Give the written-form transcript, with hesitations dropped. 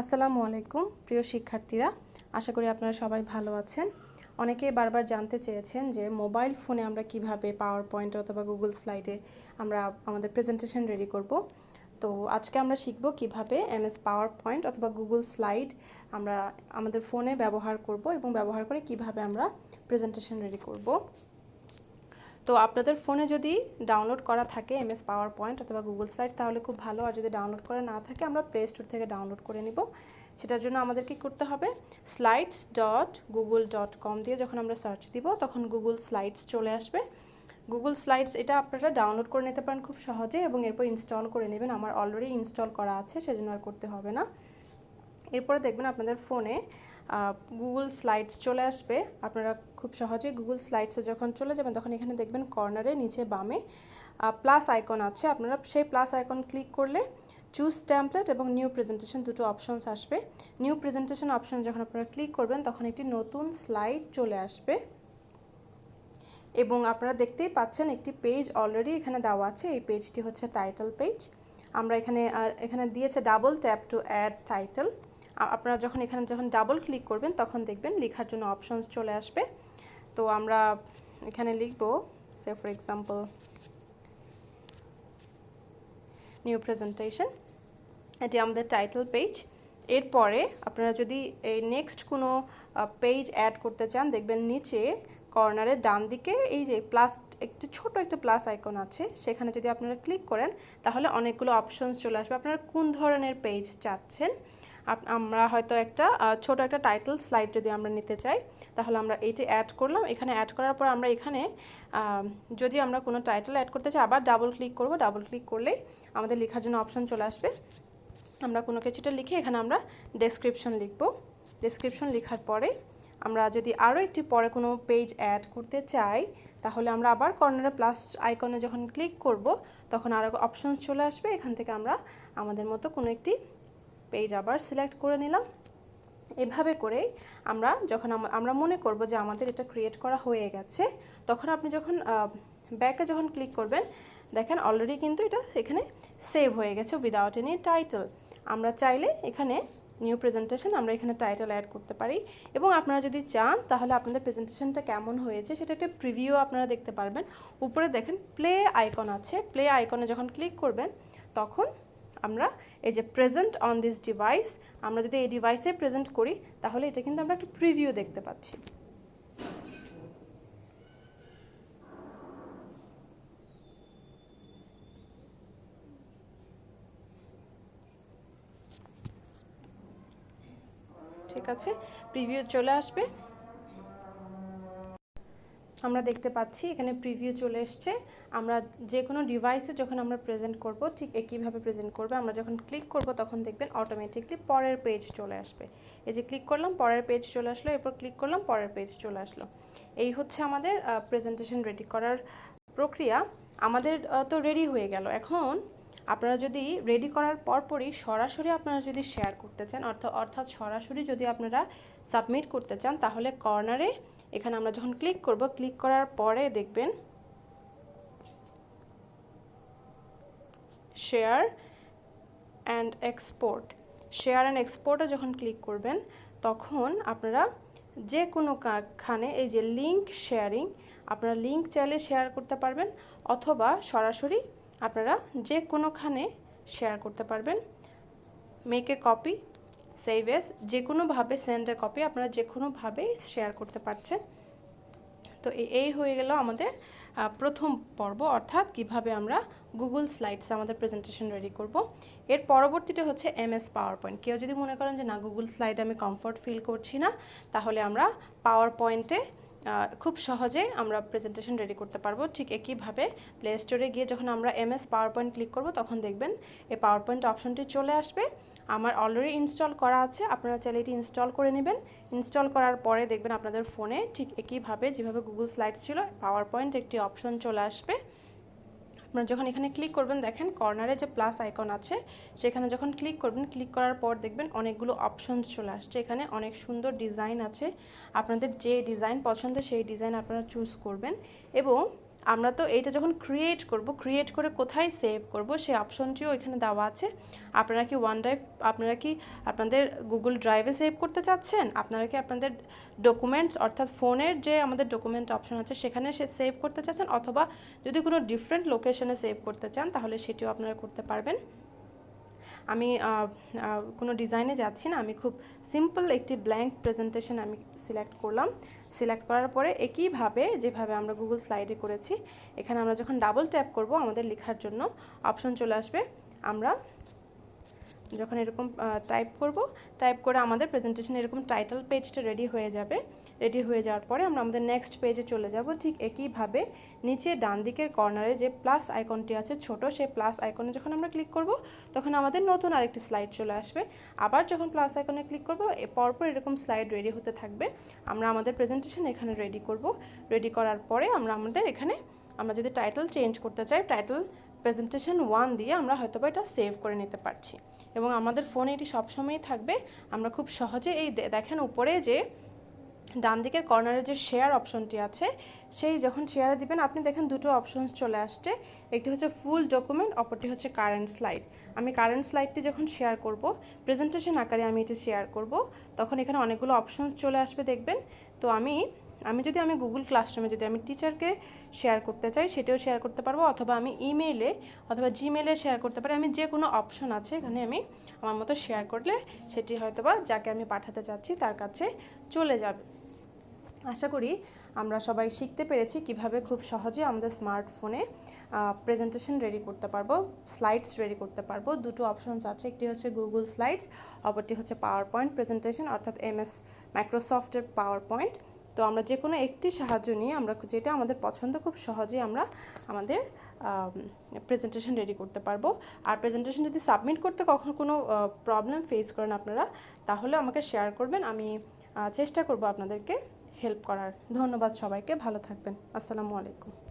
আসসালামু আলাইকুম প্রিয় শিক্ষার্থীরা, আশা করি আপনারা সবাই ভালো আছেন। অনেকেই বারবার জানতে চেয়েছেন যে মোবাইল ফোনে আমরা কিভাবে পাওয়ার পয়েন্ট অথবা গুগল স্লাইডে আমরা আমাদের প্রেজেন্টেশন রেডি করব। তো আজকে আমরা শিখব কিভাবে এমএস পাওয়ার পয়েন্ট অথবা গুগল স্লাইড আমরা আমাদের ফোনে ব্যবহার করব এবং ব্যবহার করে কিভাবে আমরা প্রেজেন্টেশন রেডি করব। তো আপনাদের ফোনে যদি ডাউনলোড করা থাকে এমএস পাওয়ার পয়েন্ট অথবা গুগল স্লাইড তাহলে খুব ভালো, আর যদি ডাউনলোড করা না থাকে আমরা প্লে স্টোর থেকে ডাউনলোড করে নিব। সেটার জন্য আমাদের কি করতে হবে, slides.google.com দিয়ে যখন আমরা সার্চ দিব তখন গুগল স্লাইডস চলে আসবে। গুগল স্লাইডস এটা আপনারা ডাউনলোড করে নিতে পারেন খুব সহজে এবং এরপর ইনস্টল করে নেবেন। আমার অলরেডি ইনস্টল করা আছে, সেজন্য আর করতে হবে না। এরপরে দেখবেন আপনাদের ফোনে গুগল স্লাইডস চলে আসবে। আপনারা খুব সহজে গুগল স্লাইডসে যখন চলে যাবেন তখন এখানে দেখবেন কর্নারে নিচে বামে প্লাস আইকন আছে। আপনারা সেই প্লাস আইকন ক্লিক করলে চুজ টেমপ্লেট এবং নিউ প্রেজেন্টেশন দুটো অপশনস আসবে। নিউ প্রেজেন্টেশন অপশন যখন আপনারা ক্লিক করবেন তখন একটি নতুন স্লাইড চলে আসবে এবং আপনারা দেখতেই পাচ্ছেন একটি পেজ অলরেডি এখানে দেওয়া আছে। এই পেজটি হচ্ছে টাইটেল পেজ। আমরা এখানে দিয়েছে double tap to add title. আপনারা যখন ডাবল ক্লিক করবেন তখন দেখবেন লেখার জন্য অপশনস চলে আসবে। তো আমরা এখানে লিখব সে ফর এক্সাম্পল নিউ প্রেজেন্টেশন, এটি আমাদের টাইটেল পেজ। এরপরে আপনারা যদি এই নেক্সট কোনো পেজ অ্যাড করতে চান দেখবেন নিচে কর্নারে ডান দিকে এই যে প্লাস ছোট একটা প্লাস আইকন আছে, সেখানে যদি আপনারা ক্লিক করেন তাহলে অনেকগুলো অপশনস চলে আসবে। আপনারা কোন ধরনের পেজ চাচ্ছেন, আমরা হয়তো ছোট একটা টাইটেল স্লাইড যদি আমরা নিতে চাই তাহলে আমরা এইটি অ্যাড করলাম। এখানে অ্যাড করার পর আমরা এখানে যদি আমরা কোনো টাইটেল অ্যাড করতে চাই আবার ডাবল ক্লিক করব। ডাবল ক্লিক করলেই আমাদের লেখার জন্য অপশন চলে আসবে। আমরা কোনো কিছুটা লিখে এখানে আমরা ডেসক্রিপশন লিখব। ডেসক্রিপশন লেখার পরে আমরা যদি আরও একটি পরে কোনো পেজ অ্যাড করতে চাই তাহলে আমরা আবার কর্নারে প্লাস আইকনে যখন ক্লিক করব তখন আরও অপশনস চলে আসবে। এখান থেকে আমরা আমাদের মতো কোনো একটি পেজ আবার সিলেক্ট করে নিলাম। এভাবে করে যখন আমরা মনে করব যে আমাদের এটা ক্রিয়েট করা হয়ে গেছে তখন আপনি যখন ব্যাকে যখন ক্লিক করবেন দেখেন অলরেডি কিন্তু এটা এখানে সেভ হয়ে গেছে উইদাউট এনি টাইটেল। আমরা চাইলে এখানে নিউ প্রেজেন্টেশন আমরা এখানে টাইটেল অ্যাড করতে পারি এবং আপনারা যদি চান তাহলে আপনাদের প্রেজেন্টেশনটা কেমন হয়েছে সেটা একটা প্রিভিউ আপনারা দেখতে পারবেন। উপরে দেখেন প্লে আইকন আছে, প্লে আইকনে যখন ক্লিক করবেন তখন আমরা এই যে প্রেজেন্ট অন দিস ডিভাইস, আমরা যদি এই ডিভাইসে প্রেজেন্ট করি তাহলে এটা কিন্তু আমরা একটা প্রিভিউ দেখতে পাচ্ছি। ঠিক আছে, প্রিভিউ চলে আসবে। আমরা দেখতে পাচ্ছি এখানে প্রিভিউ চলে এসছে। আমরা যে কোনো ডিভাইসে যখন আমরা প্রেজেন্ট করব ঠিক একইভাবে প্রেজেন্ট করবে। আমরা যখন ক্লিক করব তখন দেখবেন অটোমেটিকলি পরের পেজ চলে আসবে। এই যে ক্লিক করলাম পরের পেজ চলে আসলো, এরপর ক্লিক করলাম পরের পেজ চলে আসলো। এই হচ্ছে আমাদের প্রেজেন্টেশন রেডি করার প্রক্রিয়া। আমাদের তো রেডি হয়ে গেল। এখন আপনারা যদি রেডি করার পরপরই সরাসরি আপনারা যদি শেয়ার করতে চান অর্থাৎ সরাসরি যদি আপনারা সাবমিট করতে চান তাহলে কর্নারে এখানে আমরা যখন ক্লিক করব, ক্লিক করার পরে দেখবেন share and export. Share and এক্সপোর্টে যখন ক্লিক করবেন তখন আপনারা যে কোনোখানে এই যে লিঙ্ক শেয়ারিং, আপনারা লিঙ্ক চাইলে শেয়ার করতে পারবেন অথবা সরাসরি আপনারা যে কোনোখানে শেয়ার করতে পারবেন। Make a copy, save S, যে কোনোভাবে সেন্ড এ কপি, আপনারা যে কোনোভাবেই শেয়ার করতে পারছেন। তো এই হয়ে গেল আমাদের প্রথম পর্ব, অর্থাৎ কিভাবে আমরা গুগল স্লাইডস আমাদের প্রেজেন্টেশন রেডি করব। এর পরবর্তীটা হচ্ছে এমএস পাওয়ার পয়েন্ট। কেউ যদি মনে করেন যে না গুগল স্লাইড আমি কমফর্ট ফিল করছি না, তাহলে আমরা পাওয়ার পয়েন্টে খুব সহজেই আমরা প্রেজেন্টেশন রেডি করতে পারবো। ঠিক একইভাবে প্লে স্টোরে গিয়ে যখন আমরা এমএস পাওয়ার পয়েন্ট ক্লিক করব তখন দেখবেন এই পাওয়ার পয়েন্ট অপশনটি চলে আসবে। আমার অলরেডি ইনস্টল করা আছে, আপনারা চাইলে এটি ইনস্টল করে নেবেন। ইনস্টল করার পরে দেখবেন আপনাদের ফোনে ঠিক একইভাবে যেভাবে গুগল স্লাইডস ছিল পাওয়ার পয়েন্ট একটি অপশন চলে আসবে। আপনারা যখন এখানে ক্লিক করবেন দেখেন কর্নারে যে প্লাস আইকন আছে সেখানে যখন ক্লিক করবেন, ক্লিক করার পর দেখবেন অনেকগুলো অপশনস চলে আসছে। এখানে অনেক সুন্দর ডিজাইন আছে, আপনাদের যে ডিজাইন পছন্দ সেই ডিজাইন আপনারা চুজ করবেন এবং আমরা তো এইটা যখন ক্রিয়েট করে কোথায় সেভ করব সেই অপশনটিও এখানে দেওয়া আছে। আপনারা কি আপনারা কি আপনাদের গুগল ড্রাইভে সেভ করতে চাচ্ছেন, আপনারা কি আপনাদের ডকুমেন্টস অর্থাৎ ফোনের যে আমাদের ডকুমেন্ট অপশন আছে সেখানে সেভ করতে চাচ্ছেন, অথবা যদি কোনো ডিফারেন্ট লোকেশনে সেভ করতে চান তাহলে সেটিও আপনারা করতে পারবেন। আমি কোনো ডিজাইনে যাচ্ছি না, আমি খুব সিম্পল একটি ব্ল্যাঙ্ক প্রেজেন্টেশন আমি সিলেক্ট করলাম। সিলেক্ট করার পরে একইভাবে যেভাবে আমরা গুগল স্লাইডে করেছি, এখানে আমরা যখন ডাবল ট্যাপ করব আমাদের লেখার জন্য অপশন চলে আসবে। আমরা যখন এরকম টাইপ করে আমাদের প্রেজেন্টেশন এরকম টাইটেল পেজটা রেডি হয়ে যাবে। রেডি হয়ে যাওয়ার পরে আমরা আমাদের নেক্সট পেজে চলে যাব। ঠিক একইভাবে নিচে ডান দিকের কর্নারে যে প্লাস আইকনটি আছে ছোট, সেই প্লাস আইকনে যখন আমরা ক্লিক করব তখন আমাদের নতুন আরেকটি স্লাইড চলে আসবে। আবার যখন প্লাস আইকনে ক্লিক করব পরপর এরকম স্লাইড রেডি হতে থাকবে। আমরা আমাদের প্রেজেন্টেশন এখানে রেডি করব। রেডি করার পরে আমরা যদি টাইটেল চেঞ্জ করতে চাই, টাইটেল প্রেজেন্টেশন 1 দিয়ে আমরা হয়তোবা এটা সেভ করে নিতে পারছি এবং আমাদের ফোনে এটি সবসময়ই থাকবে। আমরা খুব সহজে এই দেখেন উপরে যে ডান দিকের কর্নারে যে শেয়ার অপশনটি আছে, সেই যখন শেয়ারে দিবেন আপনি দেখেন দুটো অপশনস চলে আসছে। একটি হচ্ছে ফুল ডকুমেন্ট, অপরটি হচ্ছে কারেন্ট স্লাইড। আমি কারেন্ট স্লাইডটি যখন শেয়ার করব, প্রেজেন্টেশন আকারে আমি এটি শেয়ার করব, তখন এখানে অনেকগুলো অপশনস চলে আসবে দেখবেন। তো আমি যদি গুগল ক্লাসরুমে যদি আমি টিচারকে শেয়ার করতে চাই সেটাও শেয়ার করতে পারবো, অথবা আমি ইমেইলে অথবা জিমেইলে শেয়ার করতে পারি। আমি যে কোনো অপশন আছে এখানে আমি আমার মতো শেয়ার করলে সেটি হয়তোবা যাকে আমি পাঠাতে চাচ্ছি তার কাছে চলে যাবে। আশা করি আমরা সবাই শিখতে পেরেছি কিভাবে খুব সহজে আমাদের স্মার্টফোনে প্রেজেন্টেশন রেডি করতে পারবো, স্লাইডস রেডি করতে পারবো। দুটো অপশনস আছে, একটি হচ্ছে গুগল স্লাইডস, অপরটি হচ্ছে পাওয়ার পয়েন্ট প্রেজেন্টেশন অর্থাৎ মাইক্রোসফটের পাওয়ার পয়েন্ট। তো আমরা যে কোনো একটি সাহায্য নিয়ে আমরা যেটা আমাদের পছন্দ খুব সহজেই আমরা আমাদের প্রেজেন্টেশন রেডি করতে পারবো। আর প্রেজেন্টেশন যদি সাবমিট করতে কখনো কোনো প্রবলেম ফেস করেন আপনারা, তাহলে আমাকে শেয়ার করবেন, আমি চেষ্টা করব আপনাদেরকে হেল্প করার। ধন্যবাদ সবাইকে, ভালো থাকবেন। আসসালামু আলাইকুম।